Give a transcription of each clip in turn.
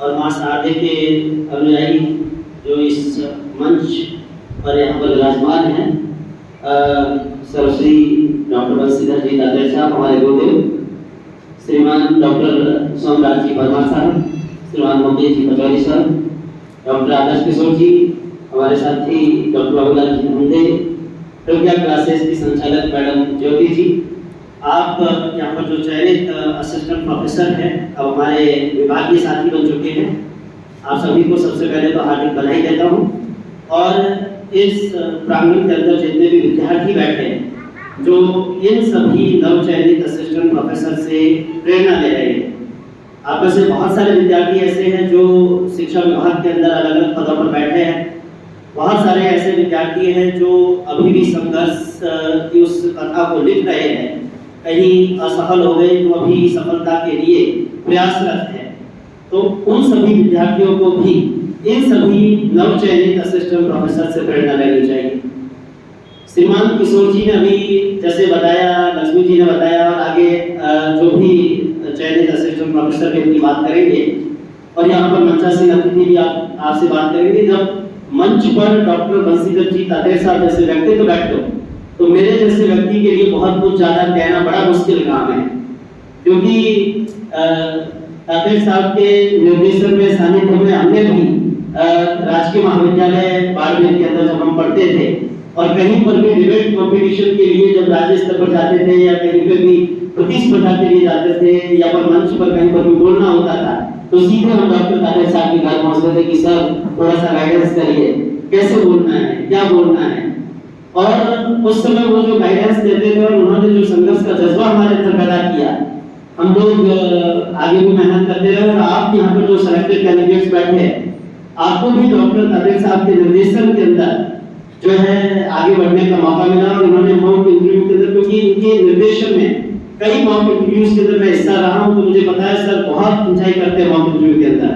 और माँ शारदे के अनुयायी जो इस मंच पर यहाँ पर विराजमान हैं, सर्वश्री डॉक्टर बंशीधर जी दादर साहब हमारे गुरुदेव, श्रीमान डॉक्टर सोमराज जी परमार साहब, श्रीमान मोदी जी पचौरी साहब, डॉक्टर आदर्श किशोर जी, हमारे साथी डॉक्टर बाबूलाल जी नंदे, प्रज्ञा क्लासेस की संचालक मैडम ज्योति जी, आप यहाँ पर जो चयनित असिस्टेंट प्रोफेसर हैं, अब हमारे विभागीय साथी बन चुके हैं, आप सभी को सबसे पहले तो हार्दिक बधाई देता हूँ। और इस प्रांगण के अंदर जितने भी विद्यार्थी बैठे हैं जो इन सभी नवचयनित असिस्टेंट प्रोफेसर से प्रेरणा ले रहे हैं, आप में से बहुत सारे विद्यार्थी ऐसे हैं जो शिक्षा विभाग के अंदर अलग अलग पदों पर बैठे हैं, बहुत सारे ऐसे विद्यार्थी हैं जो अभी भी संघर्ष की उस कथा को लिख रहे हैं, कहीं असफल हो गए तो अभी सफलता के लिए प्रयासरत हैं। तो उन सभी विद्यार्थियों को भी इन सभी नवचयनित असिस्टेंट प्रोफेसर से प्रेरणा लेनी चाहिए। श्रीमान किशोर जी ने अभी जैसे बताया, लक्ष्मी जी ने बताया, और आगे जो भी चयनित असिस्टेंट प्रोफेसर के उनकी बात करेंगे, और यहाँ पर मंचासीन अतिथि भी आपसे बात करेंगे। जब मंच पर डॉक्टर बंशीधर जी दादर साहब जैसे व्यक्ति तो बैठते हो, तो मेरे जैसे व्यक्ति के लिए बहुत कुछ ज्यादा कहना बड़ा मुश्किल काम है, क्योंकि दादर साहब के निर्देशन में सानिध्य में हमने भी राजकीय महाविद्यालय बाड़मेर के अंदर जब हम पढ़ते थे और कहीं पर भी डिबेट कॉम्पिटिशन के लिए जब राज्य स्तर पर जाते थे या कहीं पे भी प्रतिस्पर्धा के लिए जाते थे या पर मंच पर कहीं पर भी बोलना होता था, तो सीधे हम डॉक्टर दादर साहब के घर पहुंचते थे कि सर थोड़ा सा गाइडेंस करिए, कैसे बोलना है, क्या बोलना है। और उस समय वो जो गाइडेंस देते थे और उन्होंने जो संघर्ष का जज्बा हमारे अंदर पैदा किया, हम लोग आगे भी मेहनत करते रहे। और आप यहाँ पर जो सेलेक्टेड कैंडिडेट्स बैठे हैं, आपको भी डॉक्टर दादर साहब के निर्देशन के अंदर जो है आगे बढ़ने का मौका मिला। और इन्होंने मॉक इंटरव्यू के अंदर, क्योंकि इनके निर्देशन में कई मॉक इंटरव्यूज के अंदर मैं हिस्सा रहा हूं, तो मुझे पता है सर बहुत खिंचाई करते हैं मॉक इंटरव्यू के अंदर,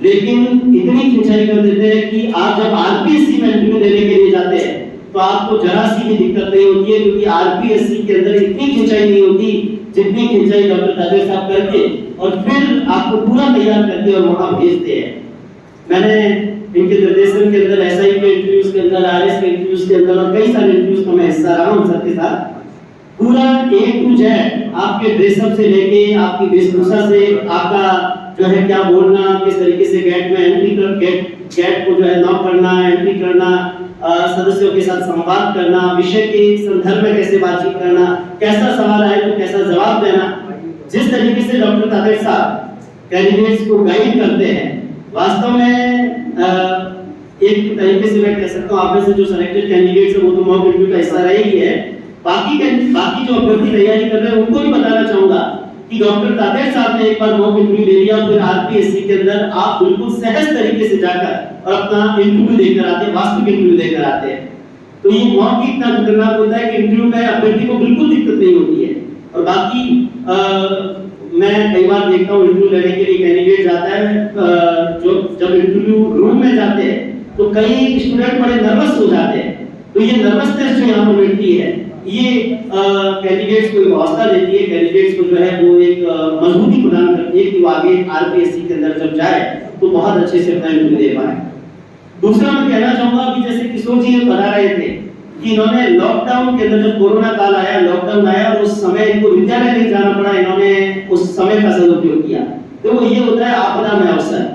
लेकिन इतनी खिंचाई कर देते हैं कि आप जब आरपीएससी में इंटरव्यू देने के लिए जाते हैं तो आपको जरा सी भी दिक्कत नहीं होती है, क्योंकि आरपीएससी के अंदर इतनी खिंचाई नहीं होती जितनी खिंचाई डॉक्टर दादर साहब करके और फिर आपको पूरा तैयार करके और वहां भेजते हैं। मैंने इनके निर्देशन के अंदर एसआई के इंटरव्यूज के अंदर, आरएस के इंटरव्यूज के अंदर और कई सारे इंटरव्यूज का मैं हिस्सा रहा हूं सर के साथ। पूरा ए टू जेड आपके ड्रेसअप से लेके आपकी वेशभूषा से आपका जो है क्या बोलना, किस तरीके से गेट में एंट्री कर गेट को जो है नॉक करना, एंट्री करना, सदस्यों के साथ संवाद करना, विषय के संदर्भ में कैसे बातचीत करना, कैसा सवाल आए तो कैसा जवाब देना, जिस तरीके से डॉक्टर दादर साहब कैंडिडेट्स को गाइड करते हैं, वास्तव में एक तरीके से मैं कह सकता हूँ आप में से जो सिलेक्टेड कैंडिडेट्स हैं वो तो मॉक इंटरव्यू का हिस्सा रहे ही है। बाकी जो अभ्यर्थी तैयारी कर रहे हैं उनको भी बताना चाहूंगा कि डॉक्टर दादर साहब ने एक बार मॉक इंटरव्यू ले लिया, फिर आरपीएससी के अंदर आप बिल्कुल सहज तरीके से जाकर और अपना इंटरव्यू देकर आते हैं, वास्तविक इंटरव्यू देकर आते हैं। तो ये मॉक इतना खतरनाक होता है कि इंटरव्यू में अभ्यर्थी को बिल्कुल दिक्कत नहीं होती है। और बाकी मैं कई बार देखता हूँ इंटरव्यू लेने के लिए कैंडिडेट जाता है, जो जब इंटरव्यू रूम में जाते हैं तो कई स्टूडेंट बड़े नर्वस हो जाते हैं। तो ये नर्वसनेस जो यहाँ पर मिलती है, ये कैंडिडेट्स को एक हौसला देती है, कैंडिडेट्स को जो है वो एक मजबूती प्रदान करती है कि वो आगे आरपीएससी के अंदर जब जाए तो बहुत अच्छे से अपना इंटरव्यू दे पाए। दूसरा मैं कहना चाहूंगा कि जैसे किशोर जी बता रहे थे कि इन्होंने लॉकडाउन के अंदर जब कोरोना काल आया, लॉकडाउन आया और उस समय इनको विद्यालय नहीं जाना पड़ा, इन्होंने उस समय का सदुपयोग किया। तो वो ये होता है आपदा में अवसर।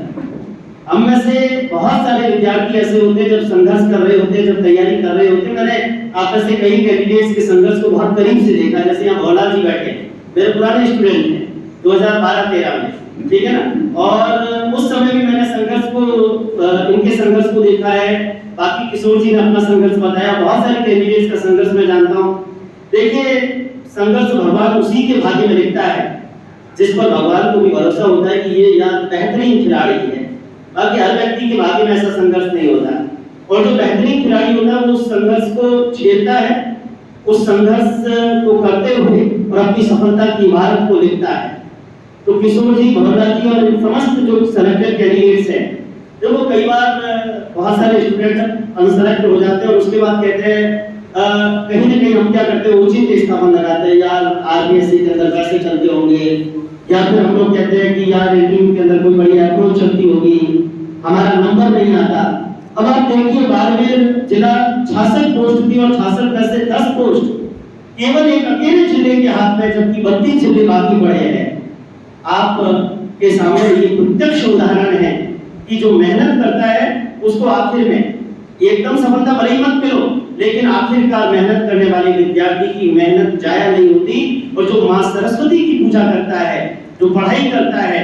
हम में से बहुत सारे विद्यार्थी ऐसे होते हैं जब संघर्ष कर रहे होते हैं, जब तैयारी कर रहे होते हैं। मैंने आप में से कई कैंडिडेट्स के संघर्ष को बहुत करीब से देखा, जैसे यहाँ भोला जी बैठे मेरे पुराने स्टूडेंट हैं 2012-13 में, ठीक है ना। और उस समय भी मैंने संघर्ष को इनके संघर्ष को देखा है। बाकी किशोर जी ने अपना संघर्ष बताया, बहुत सारे कैंडिडेट्स का संघर्ष मैं जानता हूँ। देखिए संघर्ष भगवान उसी के भाग्य में लिखता है जिस पर भगवान को भी भरोसा होता है कि ये यार बेहतरीन खिलाड़ी है। बाकी हर व्यक्ति के भाग्य में ऐसा संघर्ष नहीं होता, और जो बेहतरीन खिलाड़ी होता है वो उस संघर्ष को झेलता है, उस संघर्ष को करते हुए और अपनी सफलता की इमारत को लिखता है। तो किशोर जी, भवला जी और समस्त जो सेलेक्टेड कैंडिडेट्स हैं, जो वो कई बार बहुत सारे स्टूडेंट अनसेलेक्ट हो जाते हैं और उसके बाद कहते हैं कहीं ना कहीं हम क्या करते हैं उचित स्थापन लगाते हैं, यार आरपीएससी के अंदर कैसे चलते होंगे, या फिर हम लोग कहते हैं कि यार इंटरव्यू के अंदर कोई बड़ी अप्रोच चलती होगी, हमारा नंबर नहीं आता। अब आप देखिए बाड़मेर जिला 66 पोस्ट थी और 66 में से 10 पोस्ट केवल एक अकेले जिले के हाथ में, जबकि 32 जिले बाकी पड़े हैं। आप के सामने ये प्रत्यक्ष उदाहरण है कि जो मेहनत करता है उसको आखिर में एकदम सफलता भले ही मत मिलो, लेकिन आखिरकार मेहनत करने वाले विद्यार्थी की मेहनत जाया नहीं होती। और जो मां सरस्वती की पूजा करता है, जो पढ़ाई करता है,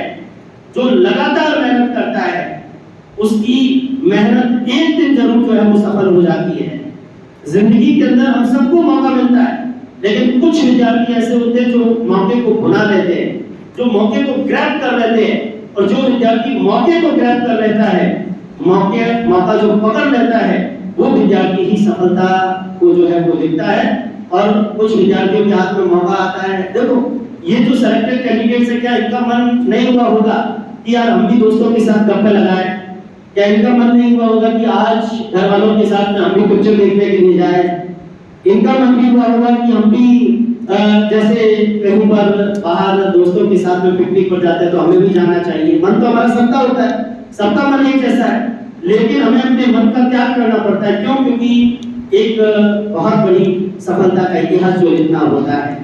जो लगातार मेहनत करता है, उसकी मेहनत एक दिन जरूर जो है वो सफल हो जाती है। जिंदगी के अंदर हम सबको मौका मिलता है, लेकिन कुछ विद्यार्थी ऐसे होते हैं जो मौके को भुना लेते हैं, जो मौके को ग्रैब कर लेते हैं। और जो विद्यार्थी मौके को ग्रैब कर लेता है, मौका जो पकड़ लेता है, वो विद्यार्थी ही सफलता को जो है वो दिखता है। और कुछ विद्यार्थियों के हाथ में मौका आता है। देखो ये जो सेलेक्टेड कैंडिडेट्स है, क्या इनका मन नहीं हुआ होगा कि यार हम भी दोस्तों के साथ गप्पे लगाएं? क्या इनका मन नहीं हुआ होगा कि आज घर वालों के साथ में हम भी पिक्चर देखने के लिए जाए? इनका मन भी हुआ होगा कि हम भी जैसे कहीं पर बाहर दोस्तों के साथ में पिकनिक पर जाते हैं तो हमें भी जाना चाहिए। मन तो हमारा सबका होता है, सबका मन एक जैसा है, लेकिन हमें अपने मन का त्याग करना पड़ता है। क्यों? क्योंकि एक बहुत बड़ी सफलता का इतिहास जो लिखना होता है।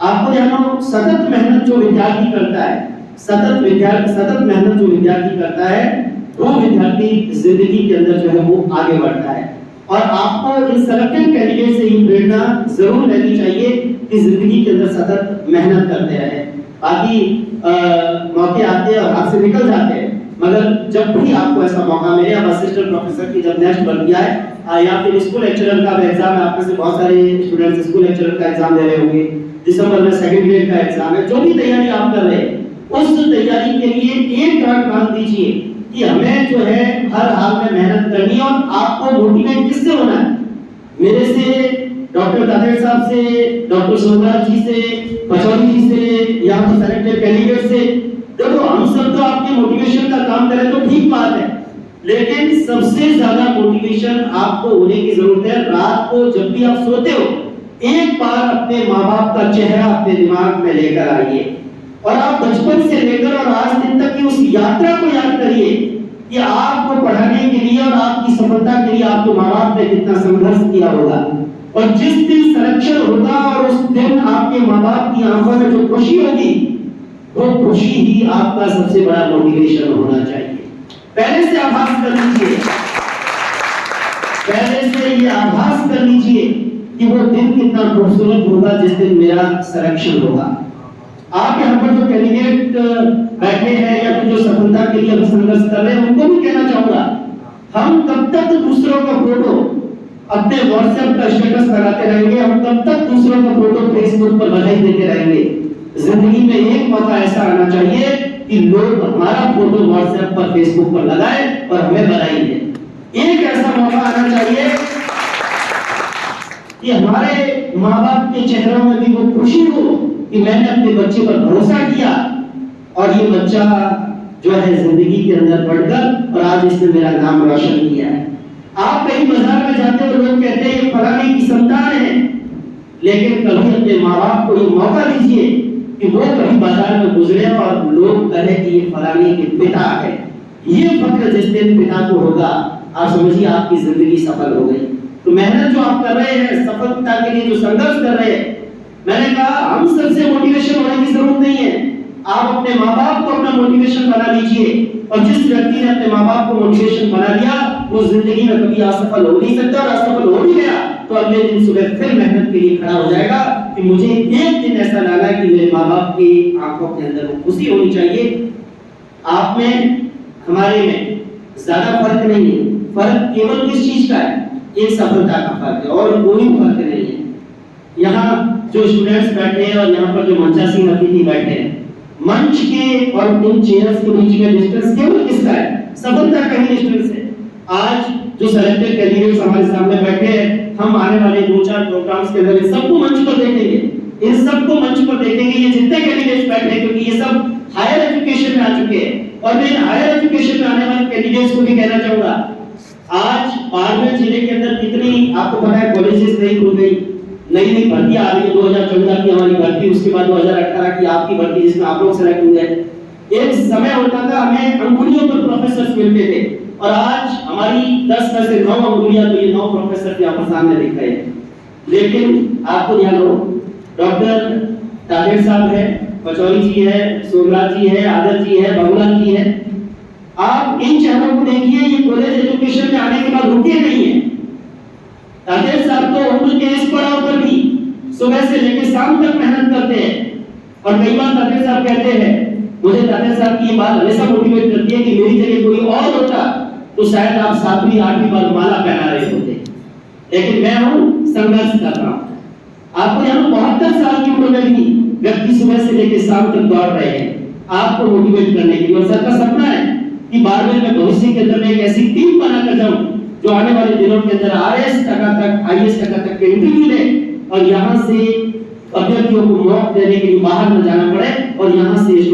आपको जानो, सतत मेहनत जो विद्यार्थी करता है, सतत मेहनत जो विद्यार्थी करता है, वो विद्यार्थी जिंदगी के अंदर जो है वो आगे बढ़ता है। और आपको इन सेलेक्टेड कैंडिडेट से ही प्रेरणा जरूर लेनी चाहिए कि जिंदगी के अंदर सतत मेहनत करते रहे। बाकी मौके आते हैं और हाथ से निकल जाते हैं, मगर जब भी आपको ऐसा मौका मिले, अब असिस्टेंट प्रोफेसर की जब नेक्स्ट भर्ती आए या फिर स्कूल लेक्चरर का एग्जाम है, आप में से बहुत सारे स्टूडेंट्स स्कूल लेक्चरर का एग्जाम दे रहे होंगे, दिसंबर में सेकंड ग्रेड का एग्जाम है, जो भी तैयारी आप कर रहे हैं, उस तैयारी के लिए एक गांठ बांध दीजिए कि हमें जो है हर हाल में मेहनत करनी है। और आपको मोटिवेट किससे होना है? मेरे से, डॉक्टर तातेड़ साहब से, डॉक्टर सोमराज जी से, पचौरी जी से, या फिर सेलेक्टेड कैंडिडेट से। देखो हम सब तो आपके मोटिवेशन का काम करें तो ठीक बात है, लेकिन सबसे ज्यादा मोटिवेशन आपको होने की जरूरत है रात को जब भी आप सोते हो, एक बार अपने माँ बाप का चेहरा अपने दिमाग में लेकर आइए और आप बचपन से लेकर और आज दिन तक की उस यात्रा को याद करिए कि आपको पढ़ाने के लिए और आपकी सफलता के लिए आपके माँ बाप ने कितना संघर्ष किया होगा। और जिस दिन सिलेक्शन होगा और उस दिन आपके माँ बाप की आंखों में जो खुशी होगी, वो खुशी ही आपका सबसे बड़ा मोटिवेशन होना चाहिए। पहले से आभास कर लीजिए, पहले से ये आभास कर लीजिए कि वो दिन कितना खूबसूरत होगा जिस दिन मेरा सिलेक्शन होगा। आप यहाँ पर जो कैंडिडेट बैठे हैं या फिर जो सफलता के लिए संघर्ष कर रहे हैं, उनको भी कहना चाहूंगा, हम कब तक दूसरों का फोटो अपने व्हाट्सएप का स्टेटस लगाते रहेंगे? हम कब तक दूसरों का फोटो फेसबुक पर बधाई देते रहेंगे? जिंदगी में एक मौका ऐसा आना चाहिए कि लोग हमारा फोटो व्हाट्सएप पर, फेसबुक पर लगाएं और हमें बधाई दें। एक ऐसा मौका आना चाहिए कि हमारे माँ बाप के चेहरों में भी वो खुशी हो कि मैंने अपने बच्चे पर भरोसा किया और ये बच्चा जो है जिंदगी के अंदर बढ़कर और आज इसने मेरा नाम रोशन किया है। आप कहीं बाजार में जाते हो, लोग कहते हैं ये फलाने की संतान है, लेकिन कभी अपने माँ बाप को ये मौका दीजिए कि वो कभी बाजार में गुजरे और लोग कहें कि ये फलाने के पिता है। ये फक्र जिस दिन पिता को होगा, आप समझिए आपकी जिंदगी सफल हो गई। तो मेहनत जो आप कर रहे हैं, सफलता के लिए जो संघर्ष कर रहे हैं, मैंने कहा हम सबसे मोटिवेशन होने की जरूरत नहीं है। आप अपने माँ बाप को अपना मोटिवेशन बना लीजिए, और जिस व्यक्ति ने अपने माँ बाप को मोटिवेशन बना लिया, वो जिंदगी में कभी असफल हो नहीं सकता, और असफल हो भी गया तो अगले दिन सुबह फिर मेहनत के लिए खड़ा हो जाएगा कि मुझे एक दिन ऐसा लाना है कि मेरे माँ बाप की आंखों के अंदर वो खुशी होनी चाहिए। आप में, हमारे में ज्यादा फर्क नहीं है, फर्क केवल किस चीज का है? एक सफलता का फर्क है, और कोई फर्क नहीं है। यहाँ जो स्टूडेंट्स बैठे हैं और यहाँ पर जो मंचासीन अतिथि बैठे हैं, मंच के और इन चेयर्स के बीच में डिस्टेंस केवल किसका है? सफलता का ही डिस्टेंस है। आज जो सेलेक्टेड कैंडिडेट्स हमारे सामने बैठे हैं, हम आने वाले 2-4 प्रोग्राम्स के अंदर इन सबको मंच पर देखेंगे, इन सबको मंच पर देखेंगे, ये जितने कैंडिडेट्स बैठे हैं, क्योंकि ये सब हायर एजुकेशन में आ चुके हैं। और मैं हायर एजुकेशन में आने वाले कैंडिडेट्स को भी कहना चाहूंगा, आज बाड़मेर जिले के अंदर कितनी, आपको पता है, कॉलेजेस नहीं खुल गई, नई नई भर्तियां आ रही है, 2014 की हमारी भर्ती, उसके बाद 2018 की आपकी भर्ती जिसमें आप लोग सेलेक्ट हुए। एक समय होता था हमें अंगुलियों पर प्रोफेसर मिलते थे, और आज हमारी 10 में से 9 अंगुलियां, तो ये 9 प्रोफेसर यहाँ पर सामने दिख रहे हैं। लेकिन आपको ध्यान हो, डॉक्टर ताहिर साहब है, पचौरी जी है, सोमराज जी है, आदर जी है, भगवान जी है। आप इन चेहरों को देखिए, ये कॉलेज एजुकेशन में आने के बाद रुके नहीं है। ताहिर साहब तो उम्र के इस पड़ाव पर भी सुबह से लेकर शाम तक मेहनत करते हैं, और कई बार ताहिर साहब कहते हैं, मुझे ताहिर साहब की ये बात हमेशा मोटिवेट करती है कि मेरी जगह कोई और होता तो शायद आप 7वीं 8वीं बार माला पहना रहे होते, लेकिन मैं हूं संघर्ष कर रहा हूं। आपको यहाँ 72 साल की उम्र में भी व्यक्ति सुबह से लेकर शाम तक दौड़ रहे हैं आपको मोटिवेट करने के लिए। और सर का सपना है कि बारहवीं में भविष्य के अंदर मैं एक ऐसी टीम बनाकर जाऊं जो आने वाले दिनों के अंदर आरएस टका तक, आईएएस टका तक के इंटरव्यू ले, और यहाँ से अभ्यर्थियों को मौका देने के लिए बाहर न जाना पड़े, और यहाँ से